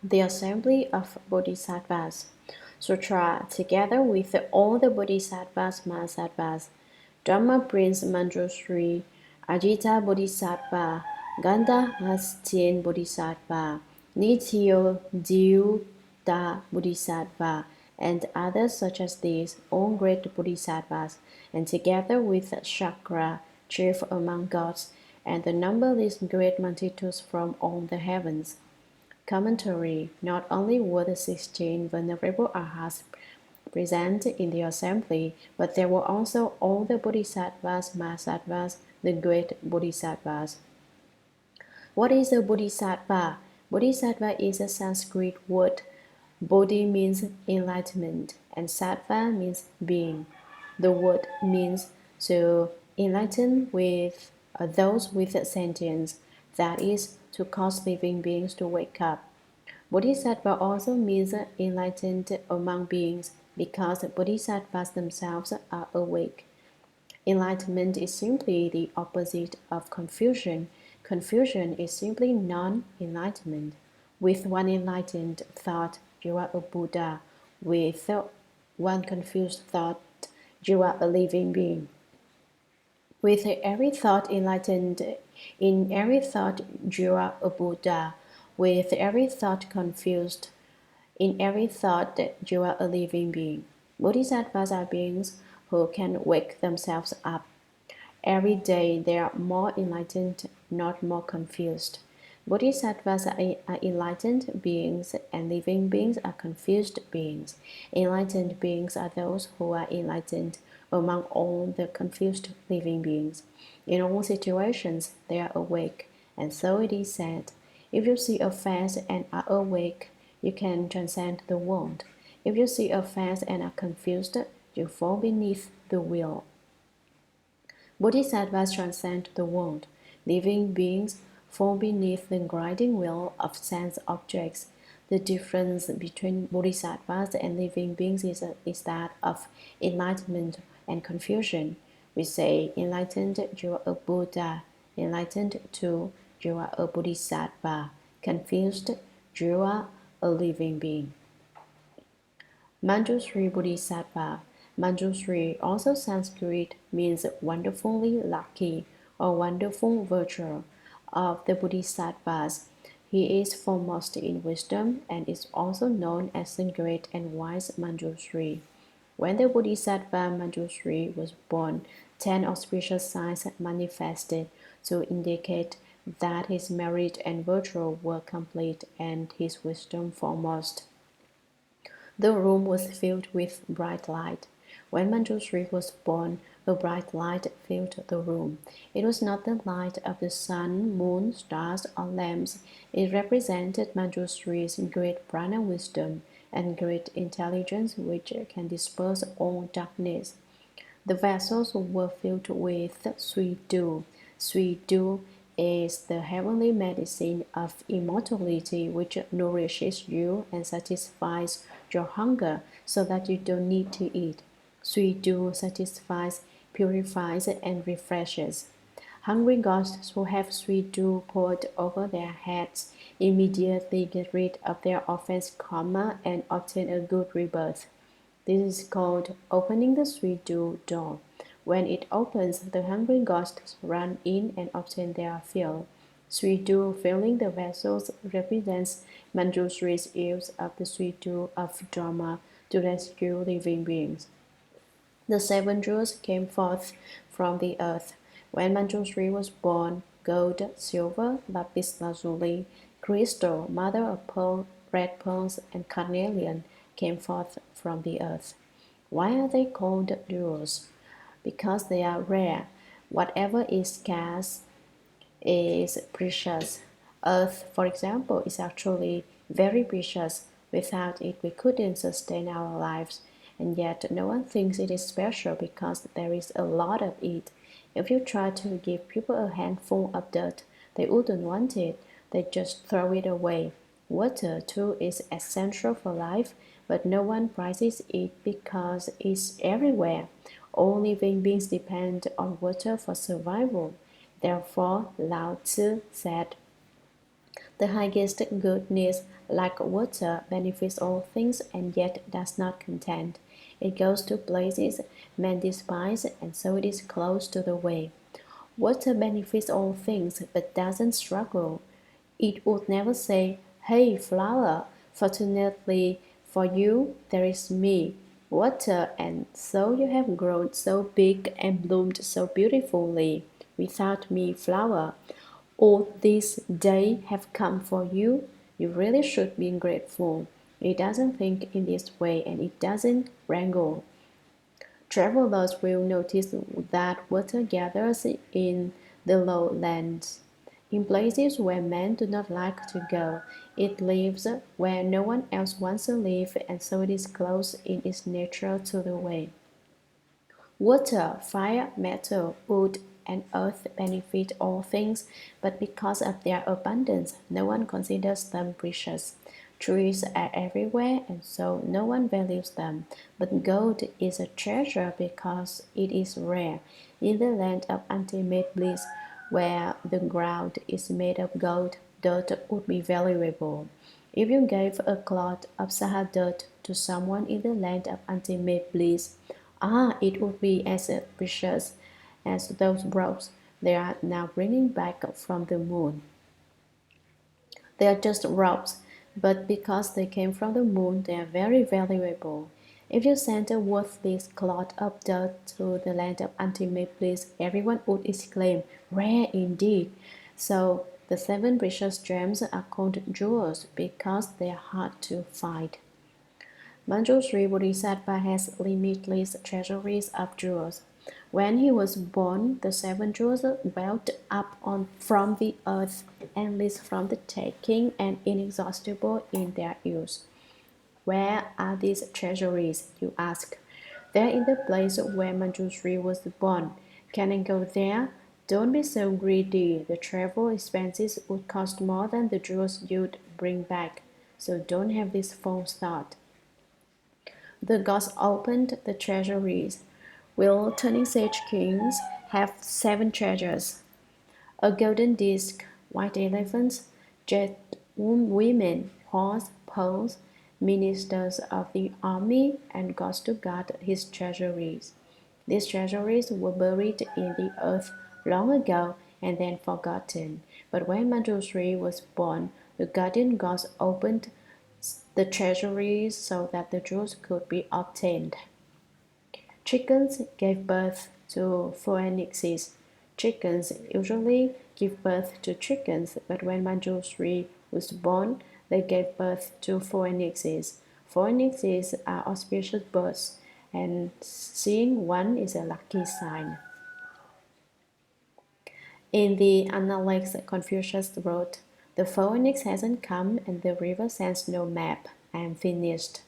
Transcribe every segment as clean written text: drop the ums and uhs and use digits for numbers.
The assembly of Bodhisattvas. Sutra, together with all the Bodhisattvas, Mahasattvas. Dharma Prince Manjushri, Ajita Bodhisattva, Ganda Hastin Bodhisattva, Nityo Diuta Bodhisattva, and others such as these, all great bodhisattvas, and together with Shakra, chief among gods, and the numberless great multitudes from all the heavens. Commentary. Not only were the 16 venerable arhats present in the assembly, but there were also all the bodhisattvas, mahasattvas, the great bodhisattvas. What is a bodhisattva? Bodhisattva is a Sanskrit word. Bodhi means enlightenment, and sattva means being. The word means to enlighten with those with sentience, that is, to cause living beings to wake up. Bodhisattva also means enlightened among beings because bodhisattvas themselves are awake. Enlightenment is simply the opposite of confusion. Confusion is simply non-enlightenment. With one enlightened thought, you are a Buddha. With one confused thought, you are a living being. With every thought enlightened, in every thought you are a Buddha. With every thought confused, in every thought you are a living being. Bodhisattvas are beings who can wake themselves up. Every day they are more enlightened, not more confused. Bodhisattvas are enlightened beings, and living beings are confused beings. Enlightened beings are those who are enlightened among all the confused living beings. In all situations, they are awake, and so it is said, if you see a face and are awake, you can transcend the world. If you see a face and are confused, you fall beneath the wheel. Bodhisattvas transcend the world. Living beings fall beneath the grinding wheel of sense objects. The difference between bodhisattvas and living beings is that of enlightenment and confusion. We say, enlightened, you are a Buddha. Enlightened, too, you are a bodhisattva. Confused, you are a living being. Manjushri Bodhisattva. Manjushri, also Sanskrit, means wonderfully lucky or wonderful virtue. Of the Bodhisattvas, he is foremost in wisdom and is also known as the great and wise Manjushri. When the Bodhisattva Manjushri was born, 10 auspicious signs manifested to indicate that his merit and virtue were complete and his wisdom foremost. The room was filled with bright light. When Manjushri was born, a bright light filled the room. It was not the light of the sun, moon, stars, or lamps. It represented Manjushri's great prana wisdom and great intelligence which can disperse all darkness. The vessels were filled with sweet dew. Sweet dew is the heavenly medicine of immortality which nourishes you and satisfies your hunger so that you don't need to eat. Sweet dew satisfies, purifies, and refreshes. Hungry ghosts who have sweet dew poured over their heads immediately get rid of their offense karma and obtain a good rebirth. This is called opening the sweet dew door. When it opens, the hungry ghosts run in and obtain their fill. Sweet dew filling the vessels represents Manjushri's use of the sweet dew of Dharma to rescue living beings. The 7 jewels came forth from the earth. When Manjushri was born, gold, silver, lapis lazuli, crystal, mother of pearl, red pearls, and carnelian came forth from the earth. Why are they called jewels? Because they are rare. Whatever is scarce is precious. Earth, for example, is actually very precious. Without it, we couldn't sustain our lives. And yet, no one thinks it is special because there is a lot of it. If you try to give people a handful of dirt, they wouldn't want it. They just throw it away. Water, too, is essential for life, but no one prizes it because it's everywhere. All living beings depend on water for survival. Therefore, Lao Tzu said, The highest goodness, like water, benefits all things and yet does not content. It goes to places men despise, and so it is close to the way. Water benefits all things but doesn't struggle. It would never say, "Hey, flower, fortunately for you, there is me, water, and so you have grown so big and bloomed so beautifully. Without me, flower, all this day have come for you. You really should be grateful." It doesn't think in this way and it doesn't wrangle. Travelers will notice that water gathers in the lowlands, in places where men do not like to go. It lives where no one else wants to live, and so it is close in its nature to the way. Water, fire, metal, wood, and earth benefit all things, but because of their abundance, no one considers them precious. Trees are everywhere, and so no one values them. But gold is a treasure because it is rare. In the land of ultimate bliss, where the ground is made of gold, dirt would be valuable. If you gave a cloth of Sahara dirt to someone in the land of ultimate bliss, it would be as precious as those rocks they are now bringing back from the moon. They are just rocks, but because they came from the moon, they are very valuable. If you sent a worthless clod of dirt to the land of ultimate bliss, everyone would exclaim, "Rare indeed!" So the seven precious gems are called jewels because they are hard to find. Manjushri Bodhisattva has limitless treasuries of jewels. When he was born, the seven jewels welled up from the earth, endless from the taking and inexhaustible in their use. Where are these treasuries, you ask? They're in the place where Manjushri was born. Can I go there? Don't be so greedy. The travel expenses would cost more than the jewels you'd bring back. So don't have this false thought. The gods opened the treasuries. Will turning sage kings have seven treasures? A golden disc, white elephants, jet women, horse, pearls, ministers of the army, and gods to guard his treasuries. These treasuries were buried in the earth long ago and then forgotten. But when Manjushri was born, the guardian gods opened the treasuries so that the jewels could be obtained. Chickens gave birth to phoenixes. Chickens usually give birth to chickens, but when Manjushri was born, they gave birth to phoenixes. Phoenixes are auspicious birds, and seeing one is a lucky sign. In the Analects, Confucius wrote, "The phoenix hasn't come and the river sends no map. I am finished."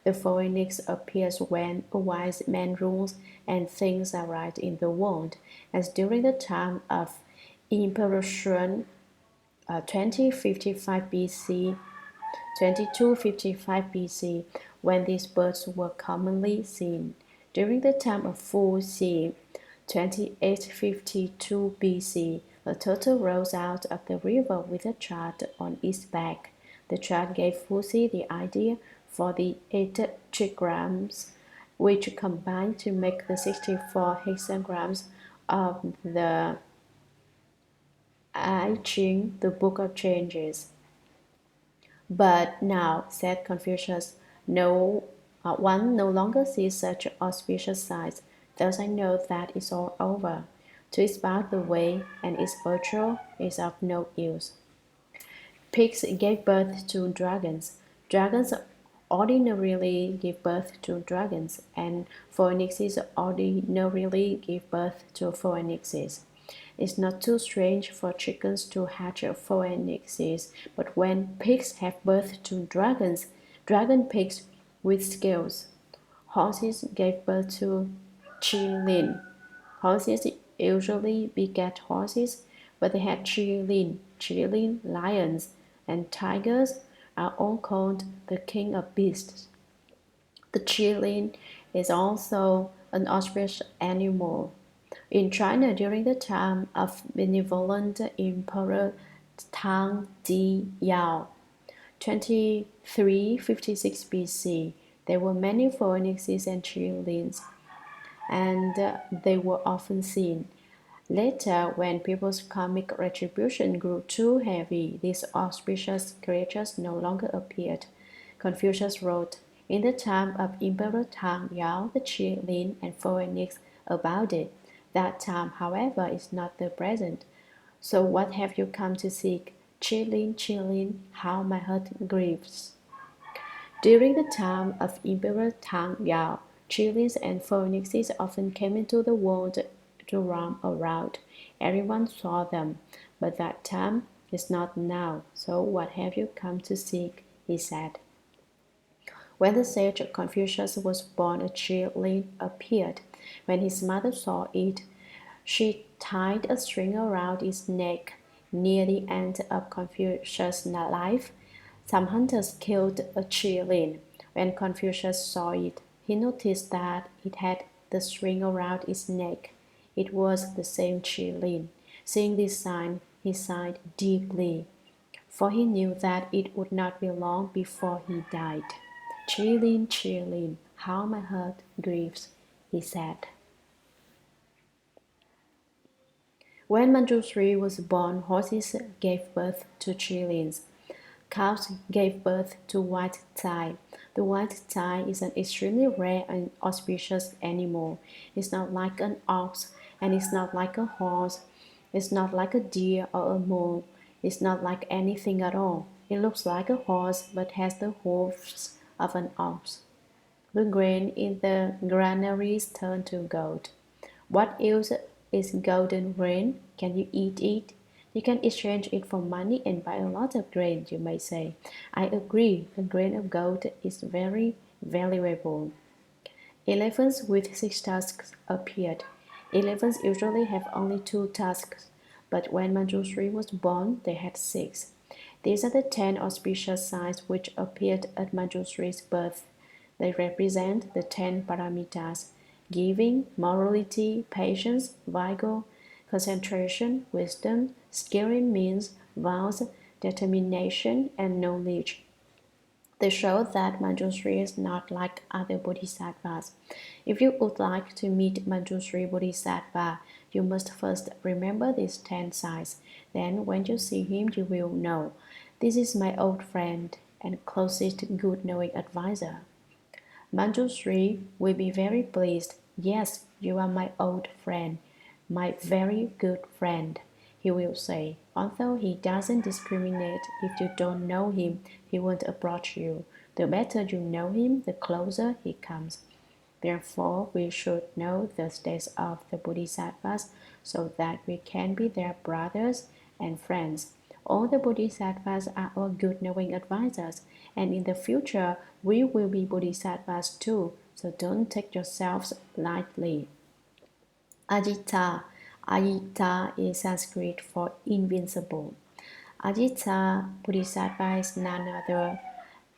The phoenix appears when a wise man rules and things are right in the world, as during the time of Emperor Hsuan, 2055 BC, 2255 BC, when these birds were commonly seen. During the time of Fu Xi, 2852 BC, a turtle rose out of the river with a child on its back. The child gave Fu Xi the idea for the 8 trigrams, which combined to make the 64 hexagrams of the I Ching, the Book of Changes. "But now," said Confucius, one no longer sees such auspicious signs. Thus I know that it's all over. To expound the way and its virtue is of no use. Pigs gave birth to dragons. Dragons ordinarily give birth to dragons, and phoenixes ordinarily give birth to phoenixes. It's not too strange for chickens to hatch phoenixes, but when pigs have birth to dragons, dragon pigs with scales. Horses gave birth to chilin. Horses usually beget horses, but they had chilin lions, and tigers are all called the king of beasts. The chilin is also an auspicious animal. In China, during the time of benevolent Emperor Tang Di Yao, 2356 BC. There were many phoenixes and qilins, and they were often seen. Later, when people's karmic retribution grew too heavy, these auspicious creatures no longer appeared. Confucius wrote, in the time of Emperor Tang Yao, the qilin and phoenix abounded. That time, however, is not the present. So what have you come to seek? Qilin, qilin, how my heart grieves. During the time of Emperor Tang Yao, chilies and phoenixes often came into the world to roam around. Everyone saw them, but that time is not now. So what have you come to seek? He said. When the sage Confucius was born, a chilin appeared. When his mother saw it, she tied a string around its neck. Near the end of Confucius' life, some hunters killed a qilin. When Confucius saw it, he noticed that it had the string around its neck. It was the same qilin. Seeing this sign, he sighed deeply, for he knew that it would not be long before he died. Qilin, qilin, how my heart grieves, he said. When Manjushri was born, horses gave birth to qilins. Cows gave birth to white tie. The white tie is an extremely rare and auspicious animal. It's not like an ox, and it's not like a horse. It's not like a deer or a mule. It's not like anything at all. It looks like a horse, but has the hoofs of an ox. The grain in the granaries turned to gold. What else is golden grain? Can you eat it? You can exchange it for money and buy a lot of grain, you may say. I agree, a grain of gold is very valuable. Elephants with 6 tusks appeared. Elephants usually have only 2 tusks, but when Manjushri was born, they had 6. These are the 10 auspicious signs which appeared at Manjushri's birth. They represent the 10 paramitas: giving, morality, patience, vigor, concentration, wisdom, skill in means, vows, determination, and knowledge. They show that Manjushri is not like other bodhisattvas. If you would like to meet Manjushri Bodhisattva, you must first remember these 10 signs. Then, when you see him, you will know, this is my old friend and closest good knowing advisor. Manjushri will be very pleased. Yes, you are my old friend, my very good friend, he will say. Although he doesn't discriminate, if you don't know him, he won't approach you. The better you know him, the closer he comes. Therefore, we should know the states of the Bodhisattvas so that we can be their brothers and friends. All the Bodhisattvas are our good knowing advisors, and in the future we will be Bodhisattvas too, so don't take yourselves lightly. Ajita. Ajita is Sanskrit for invincible. Ajita Bodhisattva is none other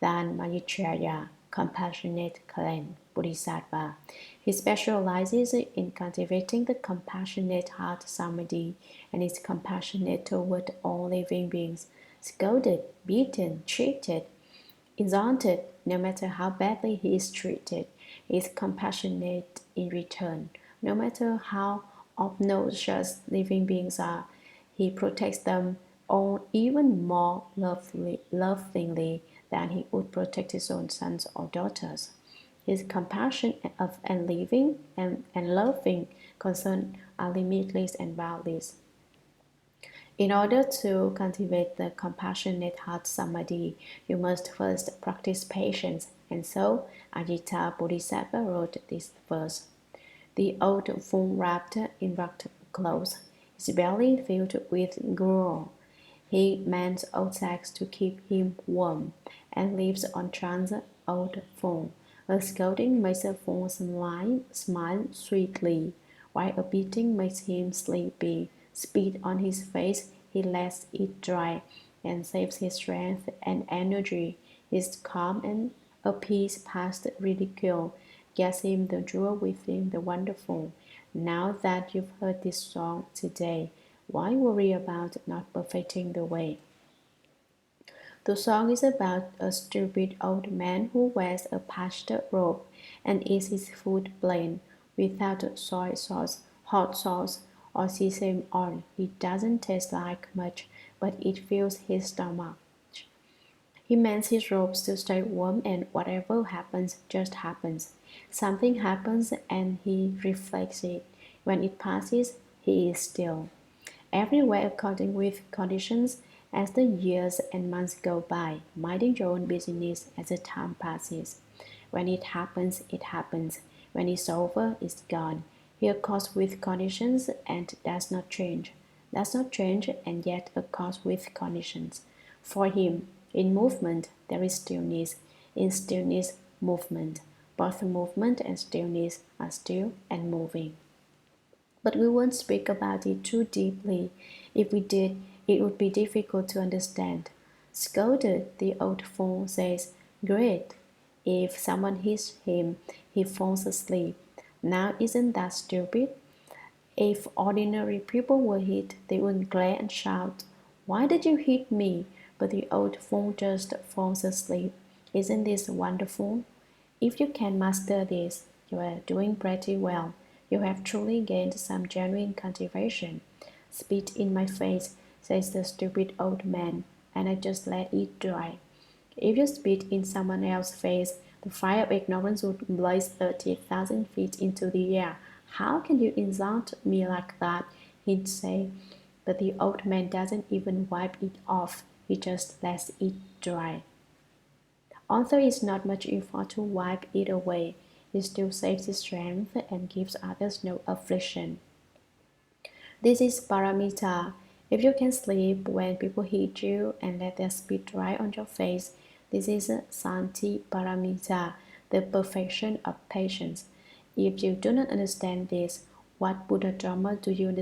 than Maitreya, compassionate clan Bodhisattva. He specializes in cultivating the compassionate heart samadhi and is compassionate toward all living beings. Scolded, beaten, cheated, insulted, no matter how badly he is treated, he is compassionate in return. No matter how obnoxious living beings are, he protects them all even more lovingly than he would protect his own sons or daughters. His compassion and living and loving concern are limitless and boundless. In order to cultivate the compassionate heart samadhi, you must first practice patience, and so Ajita Bodhisattva wrote this verse. The old fool wrapped in rough clothes, his belly filled with gruel. He mends old sacks to keep him warm, and lives on chance old fool. A scolding makes a fool smile sweetly, while a beating makes him sleepy. Spit on his face, he lets it dry, and saves his strength and energy. His calm and a peace past ridicule gets him the jewel within the wonderful. Now that you've heard this song today, Why worry about not perfecting the way? The song is about a stupid old man who wears a patched robe and eats his food plain, without soy sauce, hot sauce, or sesame oil. It doesn't taste like much, but it fills his stomach. He mends his robes to stay warm, and whatever happens just happens. Something happens and he reflects it. When it passes, he is still. Everywhere according with conditions as the years and months go by, minding your own business as the time passes. When it happens, it happens. When it's over, it's gone. He accords with conditions and does not change. Does not change and yet accords with conditions. For him, in movement there is stillness. In stillness, movement. Both movement and stillness are still and moving. But we won't speak about it too deeply. If we did, it would be difficult to understand. Scolded, the old fool says, "Great." If someone hits him, he falls asleep. Now, isn't that stupid? If ordinary people were hit, they would glare and shout, "Why did you hit me?" But the old fool just falls asleep. Isn't this wonderful? If you can master this, you are doing pretty well. You have truly gained some genuine cultivation. "Spit in my face," says the stupid old man, and I just let it dry. If you spit in someone else's face, the fire of ignorance would blaze 30,000 feet into the air. "How can you insult me like that?" he'd say. But the old man doesn't even wipe it off. He just lets it dry. Although it's not much effort to wipe it away, it still saves his strength and gives others no affliction. This is paramita. If you can sleep when people hit you and let their spit dry on your face, this is santi paramita, the perfection of patience. If you do not understand this, what Buddha Dharma do you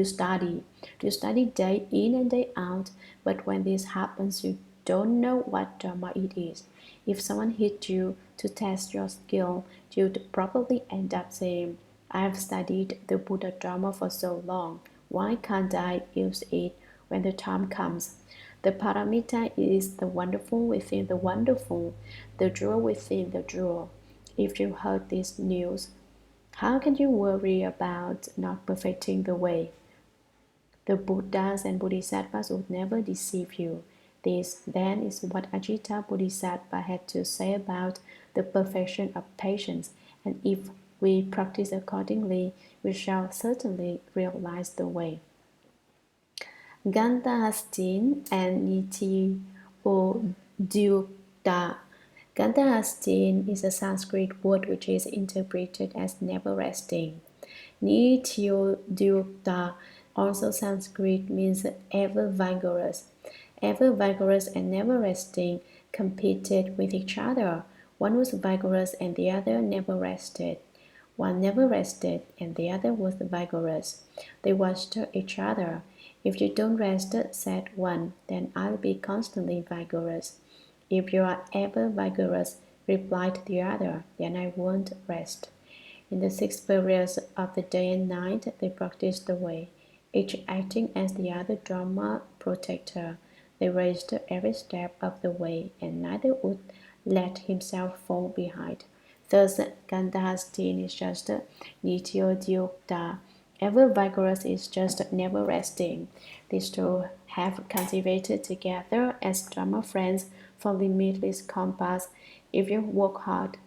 study? Do you study day in and day out? But when this happens, you don't know what Dharma it is. If someone hit you to test your skill, you'd probably end up saying, "I have studied the Buddha Dharma for so long. Why can't I use it when the time comes?" The paramita is the wonderful within the wonderful, the jewel within the jewel. If you heard this news, how can you worry about not perfecting the way? The Buddhas and Bodhisattvas would never deceive you. This, then, is what Ajita Bodhisattva had to say about the perfection of patience, and if we practice accordingly, we shall certainly realize the way. Gandhastin and Nityodyukta. Gandhastin is a Sanskrit word which is interpreted as never resting. Nityodyukta, also Sanskrit, means ever vigorous. Ever vigorous and never resting competed with each other. One was vigorous and the other never rested. One never rested and the other was vigorous. They watched each other. "If you don't rest," said one, "then I'll be constantly vigorous." "If you are ever vigorous," replied the other, "then I won't rest." In the 6 periods of the day and night, they practiced the way, each acting as the other Dharma protector. They raised every step of the way, and neither would let himself fall behind. Thus, Gandhastin is just Nityodyukta. Ever vigorous is just never resting. These two have cultivated together as Dharma friends for limitless compass. If you work hard,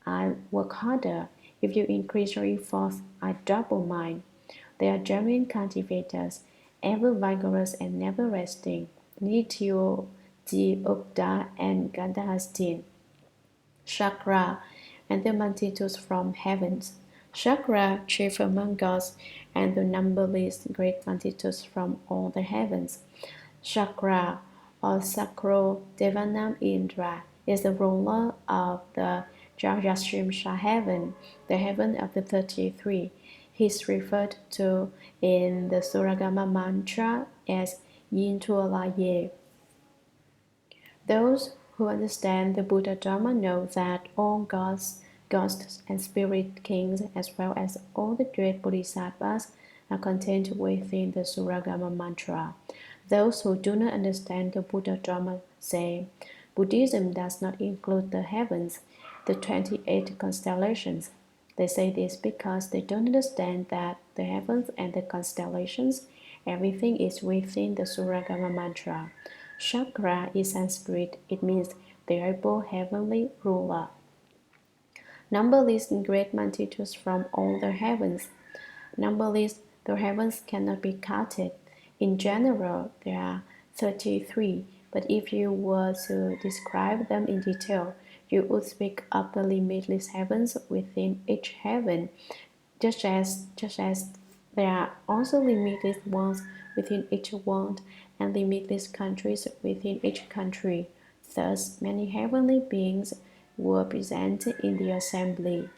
I work harder. If you increase your efforts, I double mine. They are genuine cultivators, ever vigorous and never resting. Nityodyukta and Gandhastin. Chakra and the multitudes from heavens. Chakra, chief among gods, and the numberless great multitudes from all the heavens. Chakra, or Sakro Devanam Indra, is the ruler of the Jayashrimsha heaven, the heaven of the 33. He is referred to in the Suragama mantra as Yin Tualaye. Those who understand the Buddha Dharma know that all gods, ghosts, and spirit kings, as well as all the great bodhisattvas, are contained within the Suragama mantra. Those who do not understand the Buddha Dharma say, Buddhism does not include the heavens, the 28 constellations. They say this because they don't understand that the heavens and the constellations, everything is within the Suragama mantra. Chakra is Sanskrit. It means variable heavenly ruler. Numberless great multitudes from all the heavens. Numberless, the heavens cannot be counted. In general, there are 33, but if you were to describe them in detail, you would speak of the limitless heavens within each heaven, just as there are also limitless ones within each world and limitless countries within each country. Thus, many heavenly beings were present in the assembly.